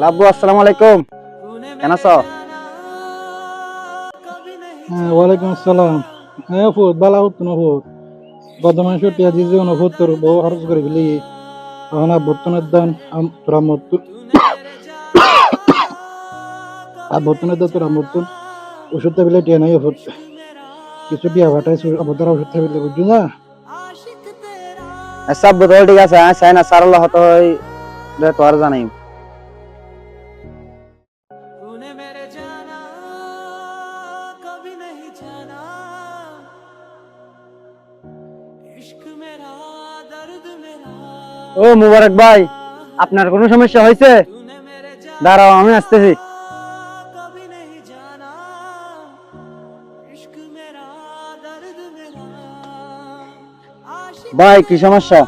লাব্বু আসসালামু আলাইকুম, কেন আছো? হ্যাঁ, ওয়ালাইকুম আসসালাম। হ্যাঁ ফুট বালা হতো না ফুট গত মাসে টিয়া দিয়েছে না ফুট তোর বউ খরচ করে ফেলি তখন আবর্তনের দান তোরা মরতুন আবর্তনের দান তোরা মরতুন ওষুধ টেবিলে টিয়া নাই ফুট কিছু টিয়া ভাটাই আবর্তরা ওষুধ টেবিলে বুঝছো না। সব বোতল ঠিক আছে, চাই না সারল্লাহ হতো তো আর জানাই। ও মুবারক ভাই, আপনার কোনো সমস্যা হয়েছে? দাঁড়াও আমি আসতেছি। ভাই কি সমস্যা?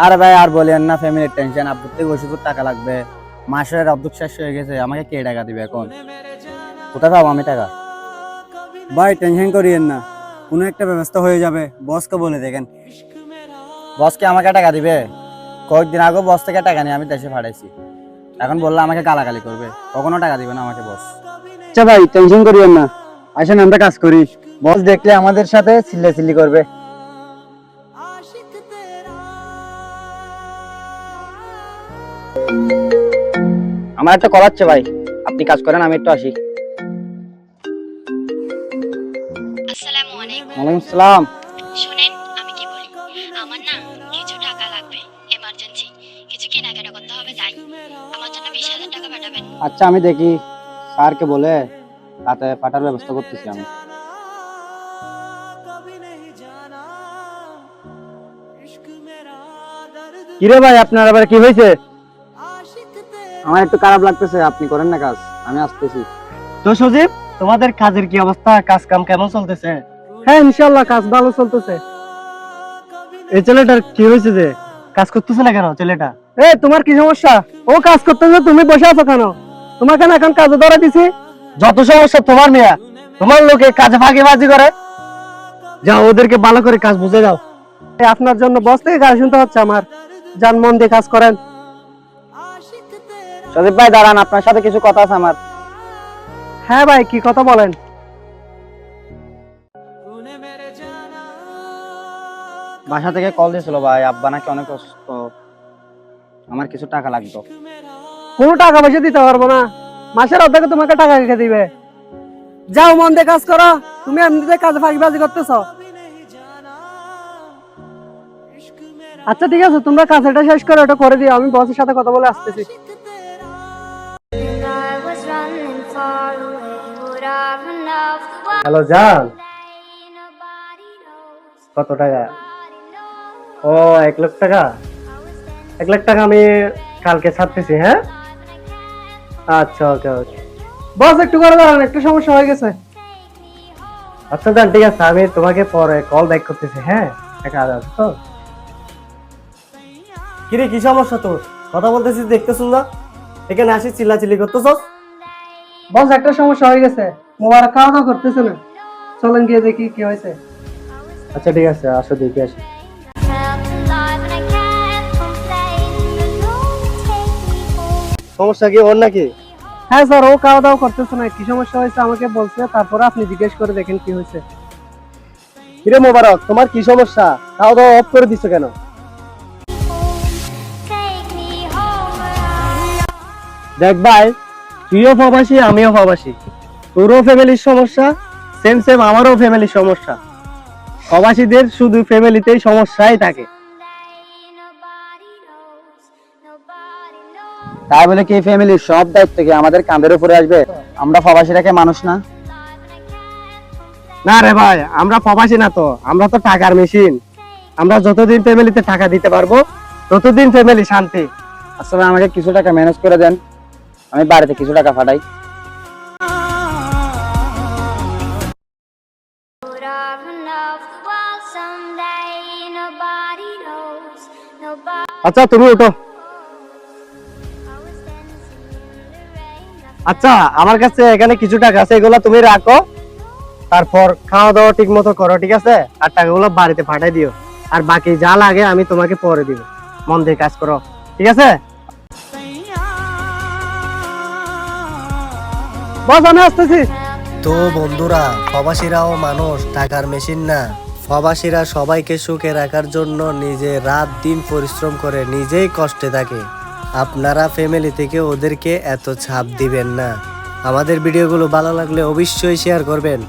আর ভাই আর বলেন না, ফ্যামিলির টেনশন, আব্বুর থেকে ওষুধ টাকা লাগবে, মাসের অর্ধেক শেষ হয়ে গেছে, আমাকে কে টাকা দিবে এখন? কোথায় পাবো আমি টাকা? ভাই টেনশন করিয়েন না, কোনো একটা ব্যবস্থা হয়ে যাবে, বসকে বলে দেখেন। বসকে আমাকে টাকা দিবে? কয়েকদিন আগে বস থেকে টাকা নিয়ে আমি দেশে পাঠাইছি, এখন বললে আমাকে গালাগালি করবে, কখনো টাকা দিবে না আমাকে বস। আচ্ছা ভাই টেনশন করিয়েন না, আসেন আমরা কাজ করি, বস দেখলে আমাদের সাথে চিল্লাচিল্লি করবে। আমার একটা কল আছে ভাই, আপনি কাজ করেন, আমি একটু আসি। আসসালামু আলাইকুম। ওয়ালাইকুম আসসালাম। শুনেন, আমি কি বলি, আমার না কিছু টাকা লাগবে, এমার্জেন্সি কিছু কেনাকাটা করতে হবে, তাই আমার জন্য 20,000 টাকা পাঠাবেন। আচ্ছা আমি দেখি, স্যারকে বলে তাতে পাঠার ব্যবস্থা করতেছি আমি। কিরে ভাই, আপনার আবার কি হয়েছে? আমার একটু খারাপ লাগতেছে, আপনি করেন না কাজ, আমি আসতেছি। তো সজীব, তোমাদের কাজের কি অবস্থা? কাজ কাম কেমন চলতেছে? হ্যাঁ ইনশাআল্লাহ কাজ ভালো চলতেছে। এই ছেলেটার কি হয়েছে যে কাজ করতেছে না কেন ছেলেটা? তোমার কি সমস্যা? ও কাজ করতেছে, তুমি বসে আছো কেন? তোমাকে না এখন কাজে ধরে দিছি। যত সমস্যা তোমার মেয়া, তোমার লোকে কাজে ফাঁকিবাজি করে। যাও ওদেরকে ভালো করে কাজ বুঝে দাও। আপনার জন্য বস থেকে গালি শুনতে হচ্ছে আমার। যান মন দিয়ে কাজ করেন। সজীব ভাই দাঁড়ান, আপনার সাথে কিছু কথা আছে আমার। হ্যাঁ ভাই, কি কথা বলেন। বাসা থেকে কল দিয়েছিল ভাই, আব্বা নাকি অনেক অসুস্থ, আমার কিছু টাকা লাগতো। কোনো টাকা পয়সা দিতে পারবো না, মাসের অর্ধেকে তোমাকে টাকা রেখে দিবে। যাও মন দিয়ে কাজ করো, তুমি এমনিতে কাজে ফাঁকিবাজি করতেছ। আচ্ছা ঠিক আছে, তোমরা কাজটা শেষ করো, ওটা করে দিও, আমি বসের সাথে কথা বলে আসতেছি। হ্যালো জান, কত টাকা? ও 1 লাখ টাকা। 1 লাখ টাকা আমি কালকে ছাড়তেছি। হ্যাঁ আচ্ছা ওকে ওকে। বস একটু করে দাঁড়ান, একটু সমস্যা হয়ে গেছে। আচ্ছা জান ঠিক আছে, আমি তোমাকে পরে কল ব্যাক করতেছি। হ্যাঁ টাকা আছে তো? কিরে কি সমস্যা তোর? কথা বলতেছিস দেখতেছ না, এখানে আসি চিল্লাচিল্লি করতেছস। বস একটা সমস্যা হয়ে গেছে, মোবারক খাওয়া দাওয়া করতেছে না, চলেন গিয়ে দেখি কি হয়েছে। আচ্ছা ঠিক আছে, আসো দেখে আসি। সমস্যা কি ওর নাকি? হ্যাঁ স্যার, ও খাওয়া দাওয়া করতেছে না, কি সমস্যা হয়েছে আমাকে বলছে, তারপরে আপনি জিজ্ঞেস করে দেখেন কি হয়েছে। কিরে মোবারক, তোমার কি সমস্যা? খাওয়া দাওয়া অফ করে দিছো কেন? দেখ ভাই, তুইও প্রবাসী আমিও প্রবাসী, তোরও ফ্যামিলির সমস্যা সেম সেম, আমারও ফ্যামিলির সমস্যা। প্রবাসীদের শুধু ফ্যামিলিতেই সমস্যাই থাকে, তাই বলে কি ফ্যামিলির সব দায়িত্ব কি আমাদের কাঁধের উপরে আসবে? আমরা প্রবাসীরাকে মানুষ না? না রে ভাই, আমরা প্রবাসী না তো, আমরা তো টাকার মেশিন। আমরা যতদিন ফ্যামিলিতে টাকা দিতে পারবো ততদিন ফ্যামিলি শান্তি। আসলে আমাকে কিছু টাকা ম্যানেজ করে দেন, আমি বাড়িতে কিছু টাকা পাঠাই। আচ্ছা তুমি ওঠো। আচ্ছা আমার কাছে এখানে কিছু টাকা আছে, এগুলো তুমি রাখো, তারপর খাওয়া দাওয়া ঠিক মতো করো, ঠিক আছে? আর টাকাগুলো বাড়িতে পাঠাই দিও, আর বাকি যা লাগে আমি তোমাকে পরে দিব। মন দিয়ে কাজ করো, ঠিক আছে? বস আমি আসতেছি। তো বন্ধুরা, প্রবাসীরাও মানুষ, টাকার মেশিন না। প্রবাসীরা সবাইকে সুখে রাখার জন্য নিজে রাত দিন পরিশ্রম করে, নিজেই কষ্টে থাকে। আপনারা ফ্যামিলি থেকে ওদেরকে এত ছাপ দিবেন না। আমাদের ভিডিওগুলো ভালো লাগলে অবশ্যই শেয়ার করবেন।